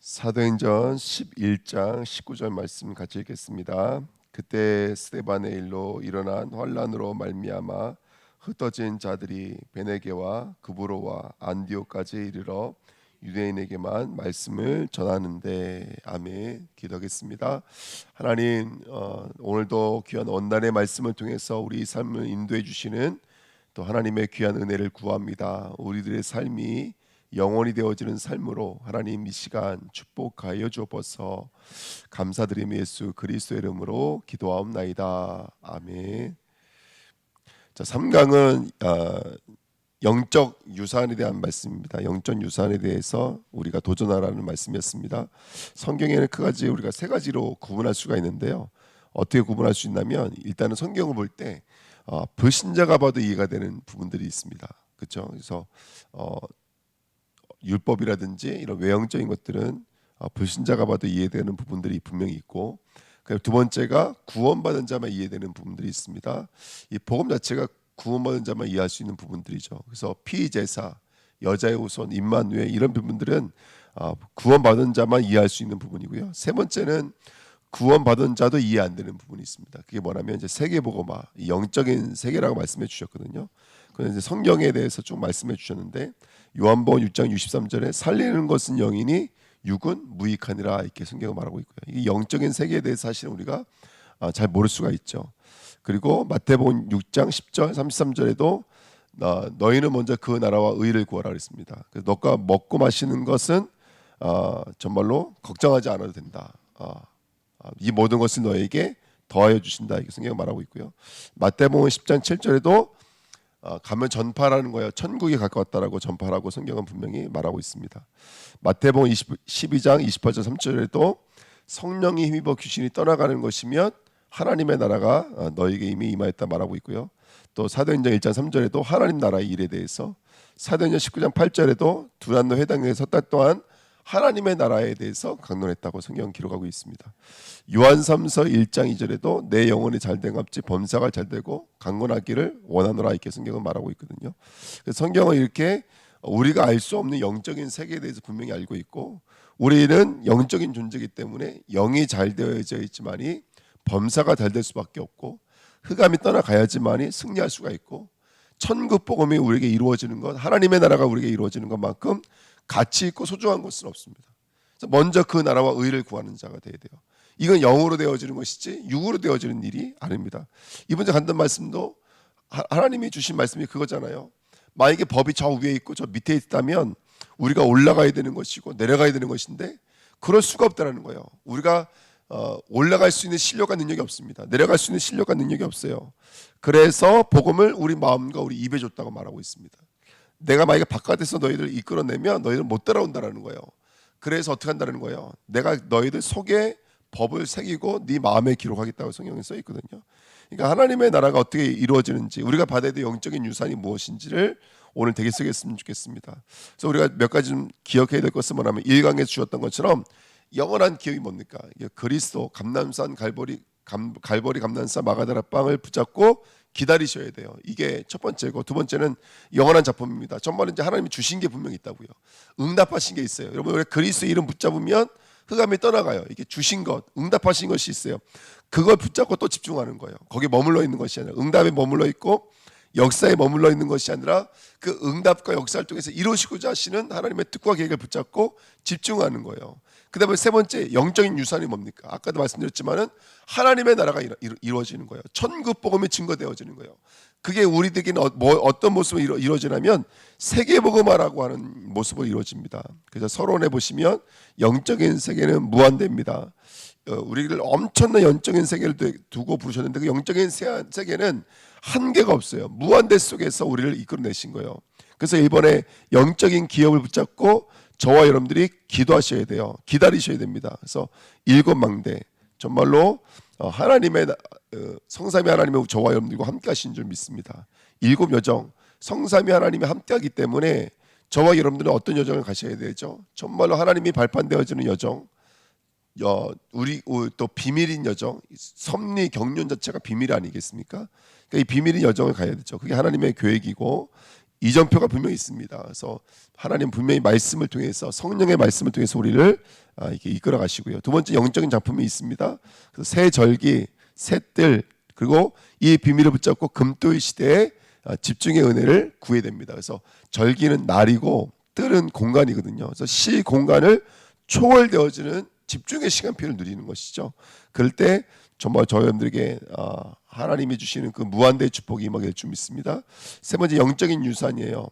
사도행전 11장 19절 말씀 같이 읽겠습니다. 그때 스데반의 일로 일어난 환란으로 말미암아 흩어진 자들이 베네게와 그브로와 안디옥까지 이르러 유대인에게만 말씀을 전하는데. 아멘. 기도하겠습니다. 하나님, 오늘도 귀한 원단의 말씀을 통해서 우리 삶을 인도해 주시는 또 하나님의 귀한 은혜를 구합니다. 우리들의 삶이 영원히 되어지는 삶으로 하나님 이 시간 축복하여 주옵소서. 감사드리며 예수 그리스도의 이름으로 기도하옵나이다. 아멘. 자, 3강은 영적 유산에 대한 말씀입니다. 영적 유산에 대해서 우리가 도전하라는 말씀이었습니다. 성경에는 크가지 우리가 세 가지로 구분할 수가 있는데요. 어떻게 구분할 수 있냐면, 일단은 성경을 볼 때 불신자가 봐도 이해가 되는 부분들이 있습니다. 그렇죠? 그래서 율법이라든지 이런 외형적인 것들은 불신자가 봐도 이해되는 부분들이 분명히 있고, 두 번째가 구원받은 자만 이해되는 부분들이 있습니다. 이 복음 자체가 구원받은 자만 이해할 수 있는 부분들이죠. 그래서 피제사, 여자의 후손, 임마누엘 이런 부분들은 구원받은 자만 이해할 수 있는 부분이고요. 세 번째는 구원받은 자도 이해 안 되는 부분이 있습니다. 그게 뭐냐면 이제 세계복음화, 영적인 세계라고 말씀해 주셨거든요. 그래서 이제 성경에 대해서 좀 말씀해 주셨는데, 요한복음 6장 63절에 살리는 것은 영이니 육은 무익하니라, 이렇게 성경을 말하고 있고요. 이 영적인 세계에 대해서 사실은 우리가 잘 모를 수가 있죠. 그리고 마태복음 6장 10절 33절에도 너희는 먼저 그 나라와 의를 구하라 그랬습니다. 그래서 너가 먹고 마시는 것은 정말로 걱정하지 않아도 된다. 이 모든 것을 너에게 더하여 주신다, 이렇게 성경을 말하고 있고요. 마태복음 10장 7절에도 가면 전파라는 거예요. 천국에 가까웠다라고 전파라고 성경은 분명히 말하고 있습니다. 마태복음 12장 28절 3절에도 성령이 힘입어 귀신이 떠나가는 것이면 하나님의 나라가 너에게 이미 임하였다 말하고 있고요. 또 사도행전 1장 3절에도 하나님 나라의 일에 대해서, 사도행전 19장 8절에도 두란노 회당에 섰다 또한 하나님의 나라에 대해서 강론했다고 성경은 기록하고 있습니다. 요한삼서 1장 2절에도 내 영혼이 잘된 값지 범사가 잘되고 강건하기를 원하노라, 이렇게 성경은 말하고 있거든요. 그래서 성경은 이렇게 우리가 알 수 없는 영적인 세계에 대해서 분명히 알고 있고, 우리는 영적인 존재이기 때문에 영이 잘 되어져 있지만이 범사가 잘 될 수밖에 없고, 흑암이 떠나가야지만이 승리할 수가 있고, 천국 복음이 우리에게 이루어지는 것, 하나님의 나라가 우리에게 이루어지는 것만큼 가치 있고 소중한 것은 없습니다. 그래서 먼저 그 나라와 의를 구하는 자가 되어야 돼요. 이건 영으로 되어지는 것이지 육으로 되어지는 일이 아닙니다. 이번 주 간단 말씀도 하나님이 주신 말씀이 그거잖아요. 만약에 법이 저 위에 있고 저 밑에 있다면 우리가 올라가야 되는 것이고 내려가야 되는 것인데, 그럴 수가 없다는 거예요. 우리가 올라갈 수 있는 실력과 능력이 없습니다. 내려갈 수 있는 실력과 능력이 없어요. 그래서 복음을 우리 마음과 우리 입에 줬다고 말하고 있습니다. 내가 만약에 바깥에서 너희들 이끌어내면 너희들 못 따라온다는 거예요. 그래서 어떻게 한다는 거예요? 내가 너희들 속에 법을 새기고 네 마음에 기록하겠다고 성경에 써 있거든요. 그러니까 하나님의 나라가 어떻게 이루어지는지, 우리가 받아야 될 영적인 유산이 무엇인지를 오늘 되게 쓰겠으면 좋겠습니다. 그래서 우리가 몇 가지 좀 기억해야 될 것은 뭐냐면, 1강에 주셨던 것처럼 영원한 기업이 뭡니까? 그리스도 감람산 갈보리 감람산 마가다라 빵을 붙잡고 기다리셔야 돼요. 이게 첫 번째고, 두 번째는 영원한 작품입니다. 정말 이제 하나님이 주신 게 분명히 있다고요. 응답하신 게 있어요. 여러분, 우리 그리스도 이름 붙잡으면 흑암이 떠나가요. 이게 주신 것, 응답하신 것이 있어요. 그걸 붙잡고 또 집중하는 거예요. 거기에 머물러 있는 것이 아니라, 응답에 머물러 있고 역사에 머물러 있는 것이 아니라 그 응답과 역사를 통해서 이루시고자 하시는 하나님의 뜻과 계획을 붙잡고 집중하는 거예요. 그 다음에 세 번째, 영적인 유산이 뭡니까? 아까도 말씀드렸지만은 하나님의 나라가 이루어지는 거예요. 천국 복음이 증거되어지는 거예요. 그게 우리들에게는 어떤 모습으로 이루어지냐면 세계복음화라고 하는 모습으로 이루어집니다. 그래서 서론에 보시면 영적인 세계는 무한대입니다. 우리를 엄청난 영적인 세계를 두고 부르셨는데, 그 영적인 세계는 한계가 없어요. 무한대 속에서 우리를 이끌어내신 거예요. 그래서 이번에 영적인 기업을 붙잡고 저와 여러분들이 기도하셔야 돼요. 기다리셔야 됩니다. 그래서 일곱 망대, 정말로 하나님의 성삼위 하나님의 저와 여러분들과 함께 하신 줄 믿습니다. 일곱 여정, 성삼위 하나님이 함께하기 때문에 저와 여러분들은 어떤 여정을 가셔야 되죠? 정말로 하나님이 발판되어지는 여정, 우리 또 비밀인 여정, 섭리 경륜 자체가 비밀 아니겠습니까? 그러니까 이 비밀인 여정을 가야 되죠. 그게 하나님의 계획이고, 이정표가 분명히 있습니다. 그래서 하나님 분명히 말씀을 통해서 성령의 말씀을 통해서 우리를 이렇게 이끌어 가시고요. 두 번째 영적인 작품이 있습니다. 그래서 새 절기, 새 뜰, 그리고 이 비밀을 붙잡고 금토일 시대에 집중의 은혜를 구해야 됩니다. 그래서 절기는 날이고 뜰은 공간이거든요. 그래서 시 공간을 초월되어지는 집중의 시간표를 누리는 것이죠. 그럴 때 정말 저희 여러분들에게 하나님이 주시는 그 무한대의 축복이 임하게 될 줄 믿습니다. 세 번째 영적인 유산이에요.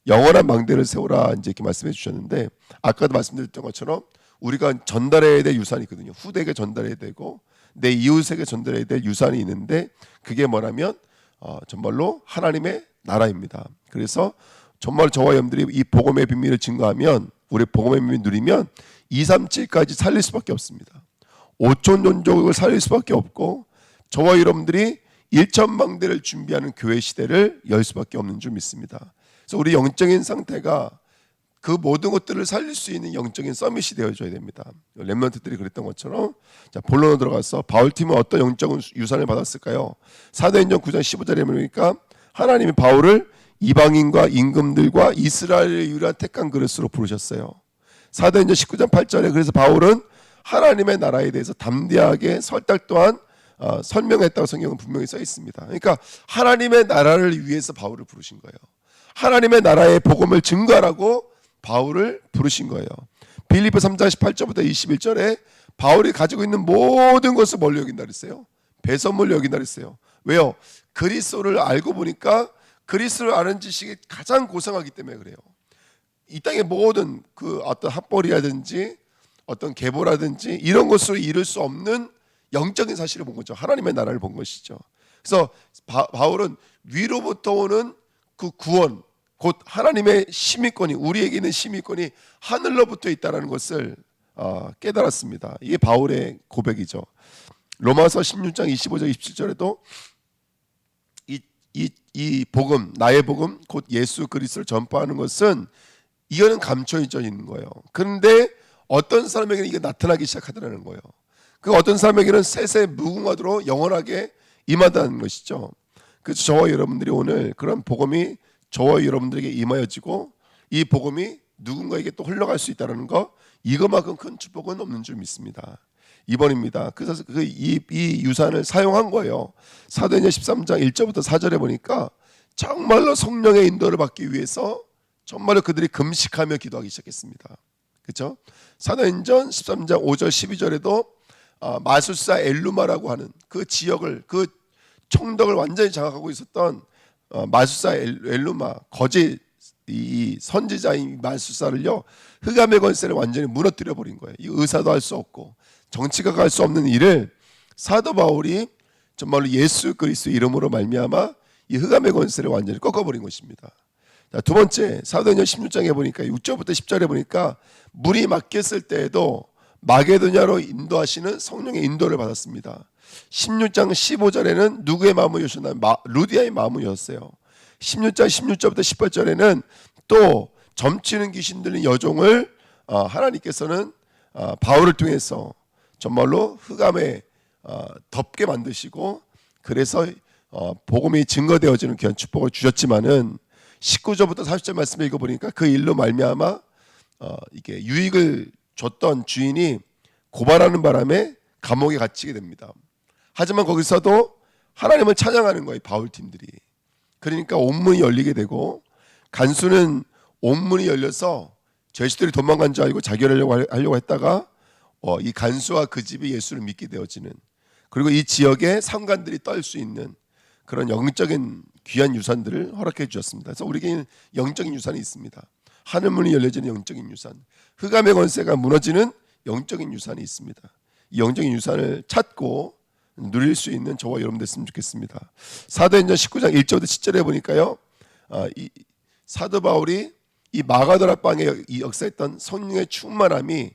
영원한 망대를 세우라 이제 이렇게 말씀해 주셨는데 아까도 말씀드렸던 것처럼 우리가 전달해야 될 유산이 있거든요. 후대에게 전달해야 되고 내 이웃에게 전달해야 될 유산이 있는데 그게 뭐냐면 정말로 하나님의 나라입니다. 그래서 정말 저와 여러분들이 이 복음의 비밀을 증거하면 우리 복음의 비밀을 누리면 237까지 살릴 수밖에 없습니다. 5천 종족을 살릴 수밖에 없고 저와 여러분들이 1천망대를 준비하는 교회 시대를 열 수밖에 없는 줄 믿습니다. 그래서 우리 영적인 상태가 그 모든 것들을 살릴 수 있는 영적인 서밋이 되어줘야 됩니다. 렘넌트들이 그랬던 것처럼 자 본론으로 들어가서 바울팀은 어떤 영적인 유산을 받았을까요? 사도행전 9장 15절에 보니까 하나님이 바울을 이방인과 임금들과 이스라엘의 유일한 택한 그릇으로 부르셨어요. 사도행전 19장 8절에 그래서 바울은 하나님의 나라에 대해서 담대하게 설달 또한 설명했다고 성경은 분명히 써 있습니다. 그러니까 하나님의 나라를 위해서 바울을 부르신 거예요. 하나님의 나라의 복음을 증거하라고 바울을 부르신 거예요. 빌립보 3장 18절부터 21절에 바울이 가지고 있는 모든 것을 뭘로 여긴다 그랬어요? 배선물로 여긴다 그랬어요. 왜요? 그리스도를 알고 보니까 그리스도를 아는 지식이 가장 고상하기 때문에 그래요. 이 땅의 모든 그 어떤 학벌이라든지 어떤 계보라든지 이런 것으로 이룰 수 없는 영적인 사실을 본 거죠. 하나님의 나라를 본 것이죠. 그래서 바울은 위로부터 오는 그 구원, 곧 하나님의 심의권이 우리에게 있는 심의권이 하늘로부터 있다는 것을 깨달았습니다. 이게 바울의 고백이죠. 로마서 16장 25절 27절에도 이 복음, 나의 복음, 곧 예수 그리스도를 전파하는 것은 이거는 감춰져 있는 거예요. 그런데 어떤 사람에게는 이게 나타나기 시작하더라는 거예요. 그 어떤 사람에게는 세세 무궁화도로 영원하게 임하다는 것이죠. 그래서 저와 여러분들이 오늘 그런 복음이 저와 여러분들에게 임하여지고 이 복음이 누군가에게 또 흘러갈 수 있다는 거 이것만큼 큰 축복은 없는 줄 믿습니다. 2번입니다. 그래서 이 유산을 사용한 거예요. 사도행전 13장 1절부터 4절에 보니까 정말로 성령의 인도를 받기 위해서 정말로 그들이 금식하며 기도하기 시작했습니다. 그렇죠? 사도행전 13장 5절 12절에도 마술사 엘루마라고 하는 그 지역을 그 총덕을 완전히 장악하고 있었던 마술사 엘루마 거짓 이 선지자인 마술사를요 흑암의 권세를 완전히 무너뜨려 버린 거예요. 이 의사도 할 수 없고 정치가가 할 수 없는 일을 사도 바울이 정말로 예수 그리스도 이름으로 말미암아 이 흑암의 권세를 완전히 꺾어버린 것입니다. 자, 두 번째 사도행전 16장에 보니까 6절부터 10절에 보니까 물이 막혔을 때에도 마게도냐로 인도하시는 성령의 인도를 받았습니다. 16장 15절에는 누구의 마음을 여셨나요? 루디아의 마음을 여셨어요. 16장 16절부터 18절에는 또 점치는 귀신 들린 여종을 하나님께서는 바울을 통해서 정말로 흑암에 덮게 만드시고 그래서 복음이 증거되어지는 귀한 축복을 주셨지만은 19절부터 40절 말씀을 읽어보니까 그 일로 말미암아 이게 유익을 줬던 주인이 고발하는 바람에 감옥에 갇히게 됩니다. 하지만 거기서도 하나님을 찬양하는 거예요. 바울 팀들이. 그러니까 온문이 열리게 되고 간수는 온문이 열려서 죄수들이 도망간 줄 알고 자결하려고 했다가 이 간수와 그 집이 예수를 믿게 되어지는 그리고 이 지역의 상관들이 떨 수 있는 그런 영적인 귀한 유산들을 허락해 주셨습니다. 그래서 우리에게는 영적인 유산이 있습니다. 하늘문이 열려지는 영적인 유산, 흑암의 권세가 무너지는 영적인 유산이 있습니다. 이 영적인 유산을 찾고 누릴 수 있는 저와 여러분 됐으면 좋겠습니다. 사도행전 19장 1절부터 10절에 보니까요, 이 사도 바울이 이 마가다라 방에 역사했던 성령의 충만함이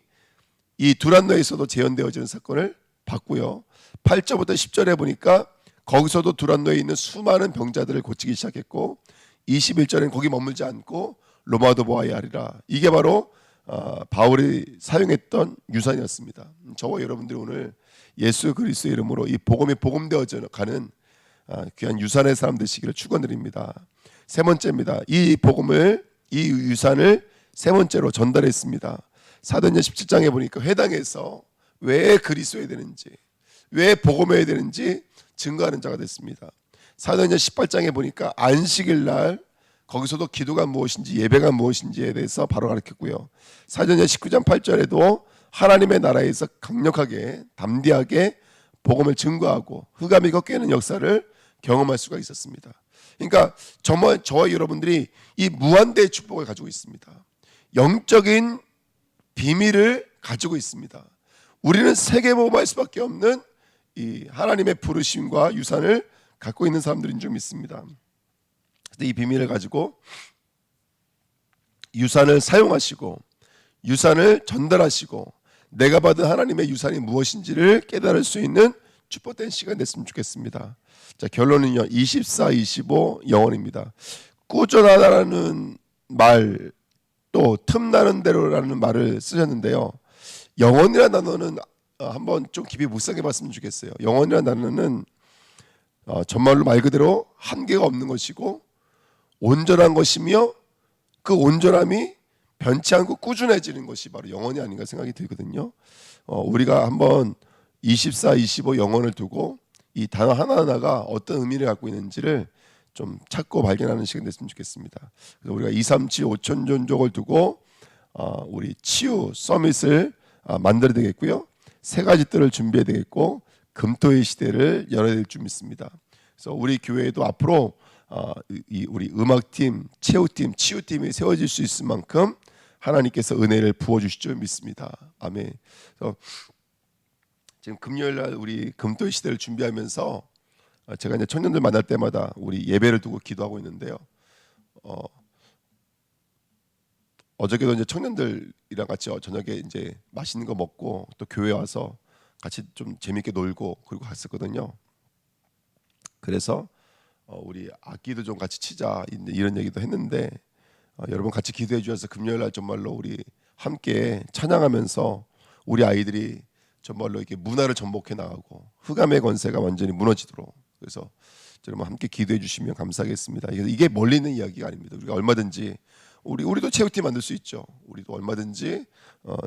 이 두란노에서도 재현되어지는 사건을 봤고요. 8절부터 10절에 보니까 거기서도 두란노에 있는 수많은 병자들을 고치기 시작했고 21절에는 거기 머물지 않고 로마도 보아야 하리라. 이게 바로 바울이 사용했던 유산이었습니다. 저와 여러분들이 오늘 예수 그리스도의 이름으로 이 복음이 복음되어져 가는 귀한 유산의 사람 되시기를 축원드립니다. 세 번째입니다. 이 복음을, 이 유산을 세 번째로 전달했습니다. 사도행전 17장에 보니까 회당에서 왜 그리스도해야 되는지, 왜 복음해야 되는지 증거하는 자가 됐습니다. 사도행전 18장에 보니까 안식일 날 거기서도 기도가 무엇인지 예배가 무엇인지에 대해서 바로 가르쳤고요. 사도행전 19장 8절에도 하나님의 나라에서 강력하게 담대하게 복음을 증거하고 흑암이 꺾이는 역사를 경험할 수가 있었습니다. 그러니까 저와 여러분들이 이 무한대의 축복을 가지고 있습니다. 영적인 비밀을 가지고 있습니다. 우리는 세계복음할 수밖에 없는 이 하나님의 부르심과 유산을 갖고 있는 사람들인 줄 믿습니다. 이 비밀을 가지고 유산을 사용하시고 유산을 전달하시고 내가 받은 하나님의 유산이 무엇인지를 깨달을 수 있는 축복된 시간 됐으면 좋겠습니다. 자, 결론은요. 24, 25 영원입니다. 꾸준하다라는 말, 또 틈나는 대로라는 말을 쓰셨는데요. 영원이라는 단어는 한번 좀 깊이 묵상해 봤으면 좋겠어요. 영원이라는 단어는 정말로 말 그대로 한계가 없는 것이고 온전한 것이며 그 온전함이 변치 않고 꾸준해지는 것이 바로 영원이 아닌가 생각이 들거든요. 우리가 한번 24, 25 영원을 두고 이 단어 하나하나가 어떤 의미를 갖고 있는지를 좀 찾고 발견하는 시간 됐으면 좋겠습니다. 그래서 우리가 2, 3, 7, 5천 종족을 두고 우리 치유 서밋을 만들어야 되겠고요. 세 가지 뜰을 준비해야 되겠고 금토의 시대를 열어야 될 줄 믿습니다. 그래서 우리 교회에도 앞으로 우리 음악팀, 체육팀, 치유팀이 세워질 수 있을 만큼 하나님께서 은혜를 부어주실 줄 믿습니다. 아멘. 그래서 지금 금요일날 우리 금토의 시대를 준비하면서 제가 이제 청년들 만날 때마다 우리 예배를 두고 기도하고 있는데요. 어저께도 이제 청년들이랑 같이 저녁에 이제 맛있는 거 먹고 또 교회 와서 같이 좀 재밌게 놀고 그리고 갔었거든요. 그래서 우리 악기도 좀 같이 치자 이런 얘기도 했는데 여러분 같이 기도해 주셔서 금요일날 정말로 우리 함께 찬양하면서 우리 아이들이 정말로 이렇게 문화를 전복해 나가고 흑암의 권세가 완전히 무너지도록 그래서 여러분 함께 기도해 주시면 감사하겠습니다. 이게 멀리 있는 이야기가 아닙니다. 우리가 얼마든지 우리도 체육팀 만들 수 있죠. 우리도 얼마든지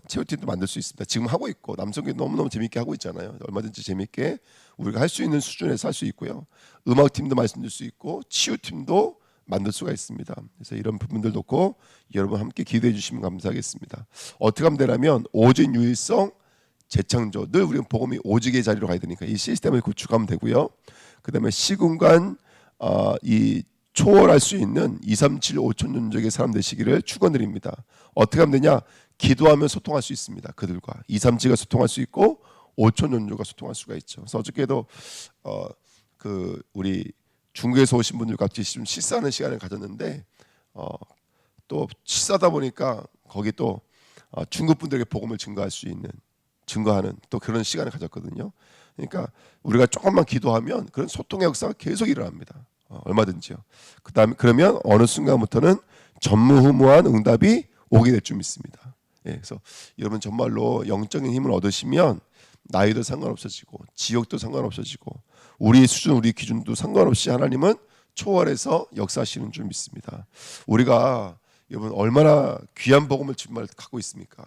체육팀도 만들 수 있습니다. 지금 하고 있고 남성계 너무너무 재밌게 하고 있잖아요. 얼마든지 재밌게 우리가 할 수 있는 수준에서 할 수 있고요. 음악팀도 말씀드릴 수 있고 치유팀도 만들 수가 있습니다. 그래서 이런 부분들 놓고 여러분 함께 기도해 주시면 감사하겠습니다. 어떻게 하면 되냐면 오직 유일성 재창조 늘 우리는 복음이 오직의 자리로 가야 되니까 이 시스템을 구축하면 되고요. 그 다음에 시공간 이 초월할 수 있는 2, 3, 7, 5천 종족의 사람 되시기를 축원드립니다. 어떻게 하면 되냐? 기도하면 소통할 수 있습니다. 그들과 2, 3, 7가 소통할 수 있고 5천 종족과 소통할 수가 있죠. 그래서 어저께도 우리 중국에서 오신 분들과 같이 좀 식사하는 시간을 가졌는데 또 식사다 보니까 거기 또 중국 분들에게 복음을 증거하는 또 그런 시간을 가졌거든요. 그러니까 우리가 조금만 기도하면 그런 소통의 역사가 계속 일어납니다. 얼마든지요. 그다음에 그러면 어느 순간부터는 전무후무한 응답이 오게 될 줄 믿습니다. 예, 그래서 여러분 정말로 영적인 힘을 얻으시면 나이도 상관없어지고 지역도 상관없어지고 우리 수준, 우리 기준도 상관없이 하나님은 초월해서 역사하시는 줄 믿습니다. 우리가 여러분 얼마나 귀한 복음을 정말 갖고 있습니까?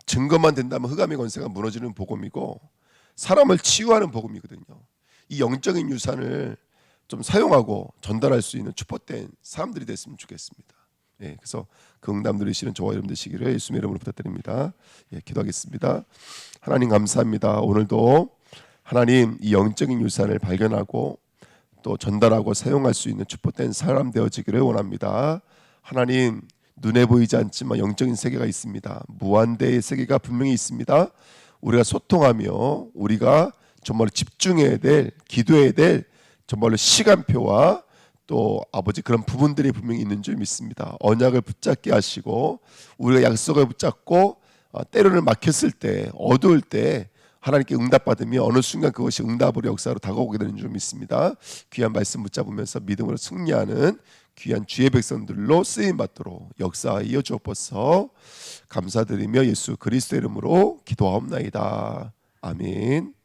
증거만 된다면 흑암의 권세가 무너지는 복음이고 사람을 치유하는 복음이거든요. 이 영적인 유산을 좀 사용하고 전달할 수 있는 축복된 사람들이 됐으면 좋겠습니다. 예, 그래서 그 응답 누리시는 저와 여러분 되시기를 예수님의 이름으로 부탁드립니다. 예, 기도하겠습니다. 하나님 감사합니다. 오늘도 하나님 이 영적인 유산을 발견하고 또 전달하고 사용할 수 있는 축복된 사람 되어지기를 원합니다. 하나님 눈에 보이지 않지만 영적인 세계가 있습니다. 무한대의 세계가 분명히 있습니다. 우리가 소통하며 우리가 정말 집중해야 될 기도해야 될 정말로 시간표와 또 아버지 그런 부분들이 분명히 있는 줄 믿습니다. 언약을 붙잡게 하시고 우리가 약속을 붙잡고 때로는 막혔을 때 어두울 때 하나님께 응답받으며 어느 순간 그것이 응답으로 역사로 다가오게 되는 줄 믿습니다. 귀한 말씀 붙잡으면서 믿음으로 승리하는 귀한 주의 백성들로 쓰임받도록 역사하여 주옵소서. 감사드리며 예수 그리스도 이름으로 기도하옵나이다. 아멘.